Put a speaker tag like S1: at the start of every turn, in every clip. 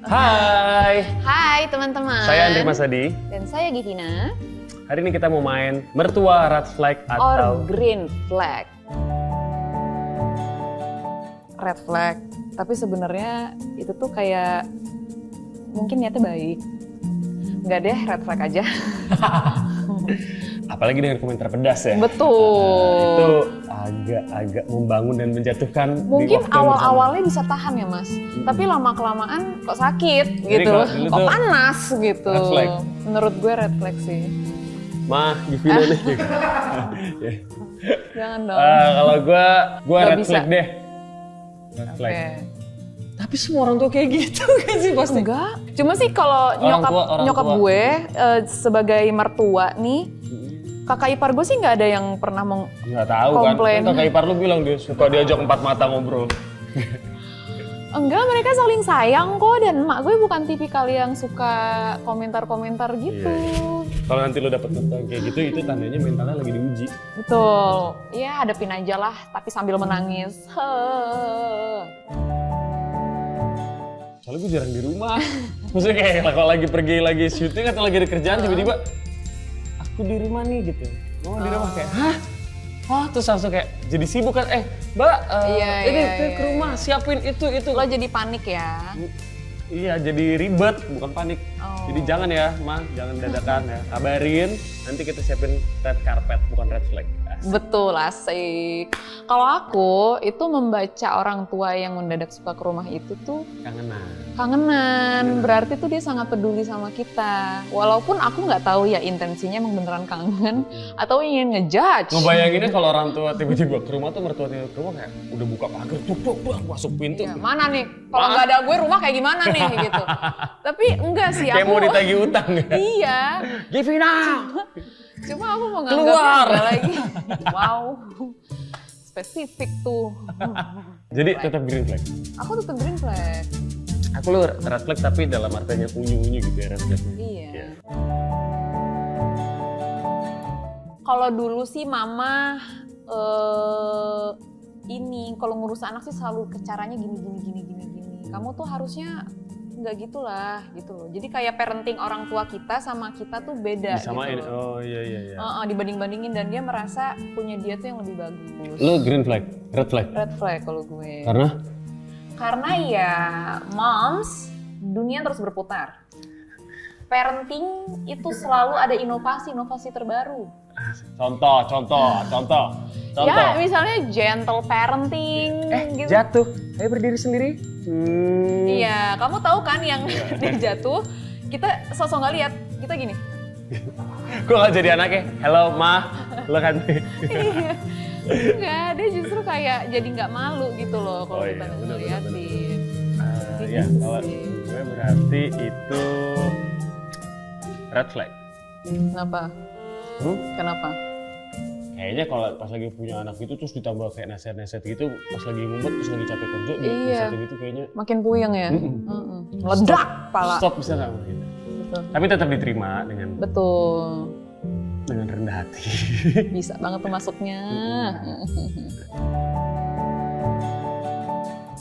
S1: Hai,
S2: Hai teman-teman.
S1: saya Andri Masadi.
S2: Dan saya Givina.
S1: Hari ini kita mau main mertua red flag atau
S2: Green flag. Red flag. Tapi sebenarnya itu tuh kayak mungkin niatnya baik. Enggak deh, red flag aja.
S1: apalagi dengan komentar pedas ya.
S2: Betul.
S1: Itu agak membangun dan menjatuhkan.
S2: Mungkin awal-awalnya bisa tahan ya mas, tapi lama-kelamaan kok sakit
S1: Jadi
S2: gitu,
S1: kalau dulu
S2: kok
S1: tuh
S2: panas gitu.
S1: red flag.
S2: Menurut gue red flag sih.
S1: Givina nih.
S2: Jangan dong.
S1: Kalau gue
S2: Nggak
S1: red
S2: bisa.
S1: flag deh. Red flag.
S2: Oke.
S1: Tapi semua orang tuh kayak gitu kan sih pasti.
S2: Enggak, cuma sih kalau
S1: Orang
S2: nyokap
S1: tua.
S2: gue sebagai mertua nih, kakak ipar gue sih nggak ada yang pernah
S1: Nggak tahu
S2: komplain.
S1: kan kakak ipar lu bilang dia suka diajak empat mata ngobrol.
S2: Enggak, mereka saling sayang kok, dan emak gue bukan tipikal yang suka komentar-komentar gitu.
S1: Iya. Kalau nanti lu dapet nonton kayak gitu, itu tandanya mentalnya lagi diuji.
S2: Betul, ya hadapin aja lah, tapi sambil menangis.
S1: Soalnya gue jarang di rumah. Maksudnya kayak kalau lagi pergi lagi syuting atau lagi ada kerjaan tiba-tiba aku di rumah nih gitu. Mama di rumah kayak, hah? Oh, terus langsung kayak jadi sibuk kan, mbak ini ke rumah siapin itu.
S2: Lo jadi panik ya?
S1: Iya, jadi ribet, bukan panik.
S2: Oh.
S1: Jadi jangan ya, Ma, jangan dadakan ya. Kabarin, nanti kita siapin red carpet, bukan red flag. Asik.
S2: Betul, asik. Kalau aku itu membaca orang tua yang mendadak suka ke rumah itu tuh kangenan. Berarti tuh dia sangat peduli sama kita. Walaupun aku nggak tahu ya intensinya emang beneran kangen atau ingin ngejudge.
S1: Ngebayanginnya kalau orang tua tiba-tiba ke rumah tuh mertua tiba ke rumah kayak udah buka pagar, tuh masuk pintu.
S2: Ya, mana nih? Kalau nggak ada gue rumah kayak gimana nih gitu. Tapi enggak sih
S1: Kayak
S2: aku.
S1: mau ditagih utang ya.
S2: Iya.
S1: Givina!
S2: Cuma aku mau
S1: Keluar!
S2: nganggapnya lagi. Wow. Spesifik tuh.
S1: Jadi tetap green flag.
S2: Aku tetap green flag.
S1: Aku lu red flag tapi dalam artinya unyu-unyu gitu ya red flagnya.
S2: Iya. Kalau dulu sih mama ini kalau ngurus anak sih selalu caranya gini. Kamu tuh harusnya nggak gitulah gitu loh. Jadi kayak parenting orang tua kita sama kita tuh beda
S1: Disamain.
S2: gitu loh.
S1: Oh iya.
S2: Dibanding-bandingin dan dia merasa punya dia tuh yang lebih bagus.
S1: Lu green flag, red flag.
S2: Red flag kalau gue.
S1: Karena
S2: ya moms, dunia terus berputar. Parenting itu selalu ada inovasi terbaru.
S1: contoh.
S2: Ya misalnya gentle parenting gitu.
S1: Jatuh. Ayo berdiri sendiri.
S2: Iya, kamu tahu kan yang dia jatuh, kita sosok nggak lihat, kita gini.
S1: Gue gak jadi anaknya. Hello, Ma. Lo kan.
S2: Iya. Enggak, dia justru kayak jadi nggak malu gitu loh kalau kita ngeliatin.
S1: Ya, kalau gue berarti itu red flag.
S2: Kenapa? Kenapa?
S1: Kayaknya kalau pas lagi punya anak gitu terus ditambah kayak nasihat-nasihat gitu, pas lagi ngumpet terus lagi capek kerja, nasihat gitu kayaknya
S2: Makin puyeng ya? Meledak pala.
S1: Stop bisa nggak gitu.
S2: Betul.
S1: Tapi tetap diterima dengan rendah hati.
S2: Bisa banget tuh masuknya.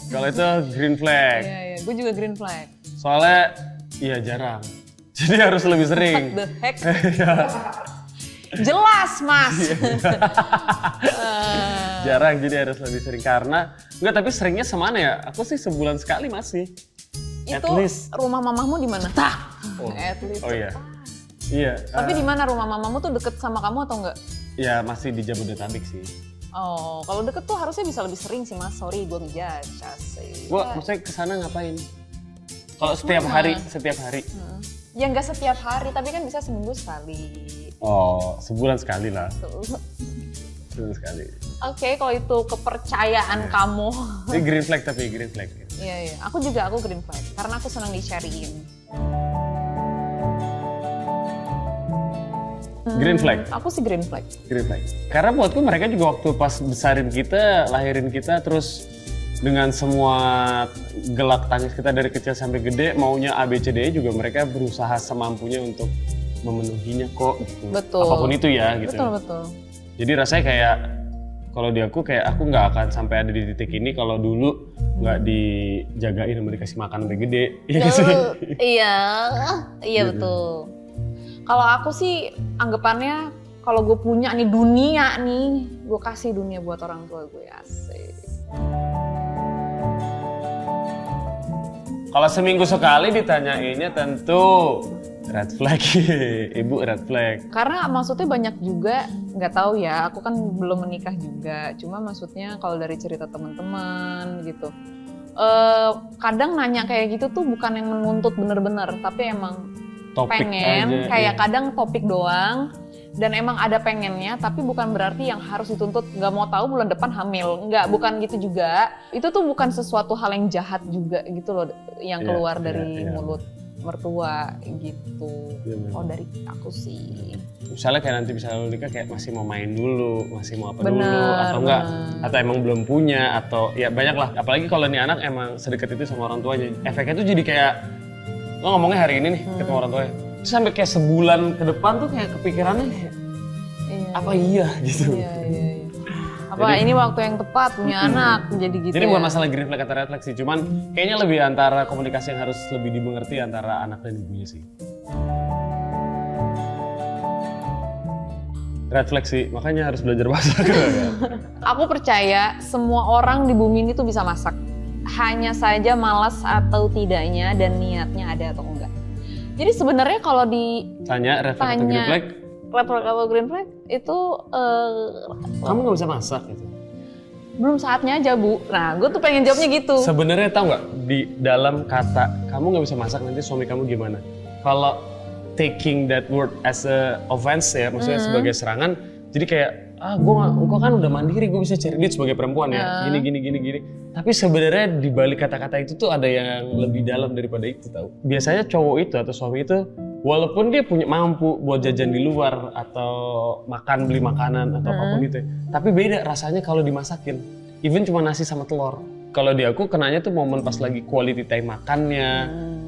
S1: Kalau itu green flag.
S2: Iya, gue juga green flag.
S1: Soalnya iya jarang. Jadi harus lebih sering.
S2: What the heck? Jelas mas.
S1: Jarang, jadi harus lebih sering karena tapi seringnya semana ya? Aku sih sebulan sekali masih. At
S2: Itu
S1: least.
S2: rumah mamamu di mana? At least.
S1: Oh iya. Iya.
S2: Tapi di mana rumah mamamu tuh deket sama kamu atau enggak?
S1: Ya masih di Jabodetabek sih.
S2: Oh, kalau deket tuh harusnya bisa lebih sering sih mas. Sorry, gue ngejudge. Asik.
S1: Gua maksudnya kesana ngapain? Kalau setiap hari.
S2: Ya nggak setiap hari, tapi kan bisa seminggu sekali.
S1: Oh, sebulan sekali lah. Sebulan sekali.
S2: Oke, kalau itu kepercayaan kamu.
S1: Ini green flag tapi green flag.
S2: Iya. Aku green flag karena aku senang di-sharein.
S1: Green flag.
S2: Aku sih green flag.
S1: Green flag. Karena buatku mereka juga waktu pas besarin kita, lahirin kita, terus dengan semua gelak tangis kita dari kecil sampai gede, maunya A, B, C, D juga mereka berusaha semampunya untuk memenuhinya kok. Gitu.
S2: Betul.
S1: Apapun itu ya gitu.
S2: Betul.
S1: Jadi rasanya kayak, kalau di aku kayak aku nggak akan sampai ada di titik ini kalau dulu nggak dijagain sama dikasih makan sampai gede. Iya nggak sih?
S2: Iya
S1: Gitu.
S2: betul. Kalau aku sih anggapannya kalau gue punya nih dunia nih, gue kasih dunia buat orang tua gue, asik.
S1: Kalau seminggu sekali ditanyainnya tentu red flag. Ibu red flag.
S2: Karena maksudnya banyak juga, nggak tahu ya, aku kan belum menikah juga. Cuma maksudnya kalau dari cerita teman-teman gitu, kadang nanya kayak gitu tuh bukan yang menuntut bener-bener, tapi emang
S1: Topik
S2: pengen,
S1: aja,
S2: kayak
S1: iya.
S2: kadang topik doang. Dan emang ada pengennya, tapi bukan berarti yang harus dituntut nggak mau tahu bulan depan hamil. Nggak, bukan gitu juga. Itu tuh bukan sesuatu hal yang jahat juga gitu loh, yang
S1: Iya,
S2: keluar
S1: iya,
S2: dari
S1: iya.
S2: mulut mertua gitu.
S1: Iya, bener.
S2: Oh dari aku sih.
S1: Misalnya kayak nanti bisa lu nikah kayak masih mau main dulu, masih mau apa dulu,
S2: Bener,
S1: atau enggak,
S2: bener.
S1: atau emang belum punya, atau ya banyak lah. Apalagi kalau nih anak emang sedekat itu sama orang tuanya. Efeknya tuh jadi kayak, lo ngomongnya hari ini nih ketemu orang tuanya. Terus sampai kayak sebulan ke depan tuh kayak kepikirannya kayak,
S2: Iya.
S1: apa iya gitu.
S2: Iya. Apa ini waktu yang tepat punya anak jadi gitu.
S1: Jadi
S2: ya?
S1: bukan masalah green flag atau red flag sih, cuman kayaknya lebih antara komunikasi yang harus lebih dimengerti antara anak dan ibunya sih. Red flag sih, makanya harus belajar masak.
S2: Aku percaya semua orang di bumi ini tuh bisa masak. Hanya saja malas atau tidaknya dan niatnya ada atau enggak. Jadi sebenarnya kalau
S1: Tanya red flag atau green flag,
S2: red flag atau green flag itu
S1: kamu nggak bisa masak gitu.
S2: belum saatnya aja Bu. Nah gue tuh pengen jawabnya gitu.
S1: Sebenarnya tahu nggak di dalam kata kamu nggak bisa masak nanti suami kamu gimana? Kalau taking that word as a offense ya, maksudnya sebagai serangan, jadi kayak gua kan udah mandiri, gue bisa cari duit sebagai perempuan ya, gini. Tapi sebenarnya di balik kata-kata itu tuh ada yang lebih dalam daripada itu tahu. Biasanya cowok itu atau suami itu, walaupun dia punya mampu buat jajan di luar atau beli makanan atau apapun itu, tapi beda rasanya kalau dimasakin. Even cuma nasi sama telur. Kalau di aku kenanya tuh momen pas lagi quality time makannya,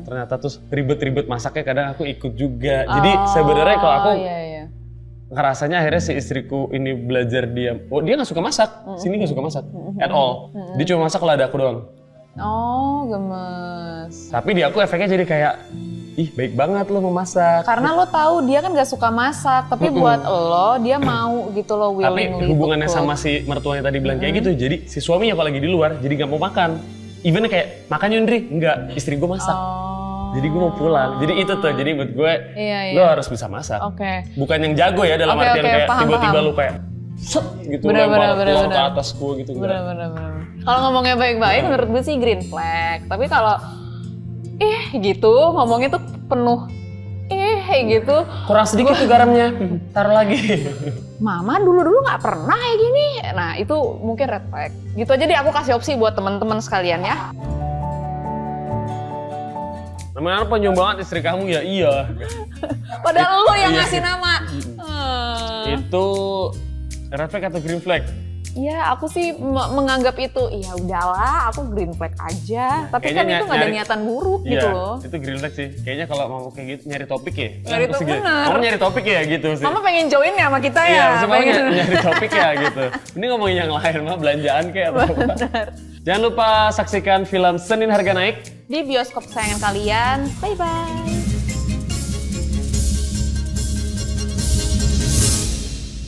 S1: ternyata terus ribet-ribet masaknya kadang aku ikut juga. Jadi sebenarnya kalau aku
S2: iya.
S1: ngerasanya akhirnya si istriku ini belajar dia nggak suka masak, sini nggak suka masak at all. Dia cuma masak kalau ada aku doang.
S2: Oh gemes.
S1: Tapi di aku efeknya jadi kayak, ih baik banget lo mau masak.
S2: Karena lo tahu dia kan gak suka masak, tapi buat lo dia mau gitu lo
S1: Tapi
S2: willingly.
S1: hubungannya
S2: to
S1: sama si mertuanya tadi bilang kayak gitu, jadi si suaminya kalau lagi di luar jadi nggak mau makan. Even kayak makan Yundri, enggak, istri gue masak. Jadi gue mau pulang. Jadi itu tuh, jadi buat gue,
S2: Iya.
S1: lo harus bisa masak.
S2: Oke.
S1: Bukan yang jago ya dalam
S2: Oke,
S1: artian kayak
S2: paham,
S1: tiba-tiba
S2: paham.
S1: lo kayak set gitu
S2: Bener,
S1: lempar
S2: bener,
S1: telur ke
S2: bener.
S1: atas gue gitu. enggak.
S2: Bener. Kalau ngomongnya baik-baik menurut gue sih green flag. Tapi kalau gitu ngomongnya tuh penuh gitu.
S1: Kurang sedikit tuh garamnya, taruh lagi.
S2: Mama dulu nggak pernah kayak gini. Nah itu mungkin red flag. Gitu aja deh aku kasih opsi buat teman-teman sekalian ya.
S1: Namanya apa nyumbang banget istri kamu ya? Iya.
S2: Padahal lo yang
S1: Iya.
S2: ngasih nama.
S1: Itu red flag atau green flag?
S2: Iya, aku sih menganggap itu, ya udahlah, aku green flag aja. Tapi
S1: Kayaknya
S2: kan itu nggak ada
S1: nyari-
S2: niatan buruk
S1: Iya,
S2: gitu loh.
S1: itu green flag sih. Kayaknya kalau mau kayak gitu nyari topik ya.
S2: Nyari
S1: Pasti
S2: topik,
S1: gitu.
S2: bener.
S1: Kamu nyari topik ya gitu sih.
S2: Mama pengen join ya sama kita
S1: Iya,
S2: ya.
S1: maksudnya kamu nyari topik ya gitu. Ini ngomongin yang lain mah belanjaan kayak atau apa. Jangan lupa saksikan film Senin Harga Naik.
S2: Di bioskop kesayangan kalian. Bye-bye.